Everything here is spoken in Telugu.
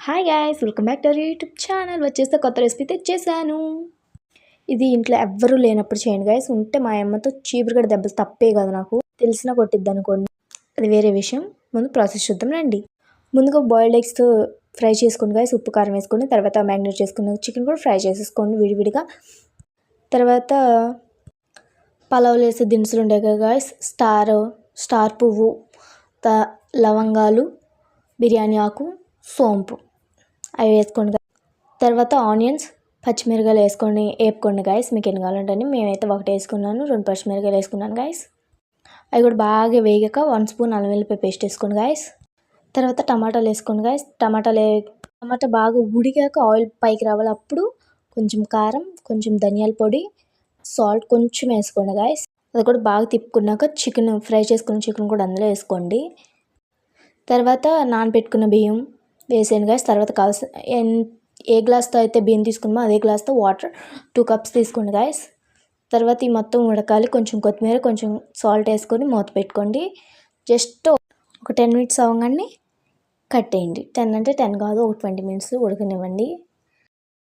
Hi guys, welcome back to our YouTube channel. వచ్చేస్తే కొత్త రెసిపీ తెచ్చేసాను. ఇది ఇంట్లో ఎవ్వరూ లేనప్పుడు చేయండి గైస్. ఉంటే మా అమ్మతో చీపురుగడ దెబ్బలు తప్పే కదా, నాకు తెలిసినా కొట్టిద్ది అనుకోండి, అది వేరే విషయం. ముందు ప్రాసెస్ చూద్దాం రండి. ముందుగా బాయిల్డ్ ఎగ్స్ ఫ్రై చేసుకోండి గైస్. ఉప్పు కారం వేసుకోండి. తర్వాత మ్యారినేట్ చేసుకున్న చికెన్ కూడా ఫ్రై చేసేసుకోండి విడివిడిగా. తర్వాత పలావులు వేసే దినుసులు ఉంటాయి కదా గైస్, స్టార్ పువ్వు, లవంగాలు, బిర్యానీ ఆకు, సోంపు, అవి వేసుకోండి. తర్వాత ఆనియన్స్, పచ్చిమిరకాయలు వేసుకొని వేపుకోండి గైస్. మీకు ఎన్ని కావాలంటే మేమైతే ఒకటి వేసుకున్నాను, 2 పచ్చిమిరకాయలు వేసుకున్నాను గైస్. అవి కూడా బాగా వేగాక 1 స్పూన్ అల్లం వెల్లుల్లి పేస్ట్ వేసుకోండి గైస్. తర్వాత టమాటాలు వేసుకోండి గైస్. టమాటా బాగా ఉడికాక ఆయిల్ పైకి రావాలి, అప్పుడు కొంచెం కారం, కొంచెం ధనియాల పొడి, సాల్ట్ కొంచెం వేసుకోండి గైస్. అది కూడా బాగా తిప్పుకున్నాక చికెన్ ఫ్రై చేసుకున్న చికెన్ కూడా అందులో వేసుకోండి. తర్వాత నానబెట్టుకున్న బియ్యం వేసేయండి గైస్. తర్వాత ఏ గ్లాస్తో అయితే బియ్యం తీసుకున్నామో అదే గ్లాస్తో వాటర్ 2 కప్స్ తీసుకోండి గైస్. తర్వాత ఈ మొత్తం ఉడకాలి. కొంచెం కొత్తిమీర, కొంచెం సాల్ట్ వేసుకొని మూత పెట్టుకోండి. జస్ట్ ఒక 10 మినిట్స్ అవ్వగానే కట్టేయండి. 10 అంటే 10 కాదు, ఒక 20 మినిట్స్ ఉడకనివ్వండి.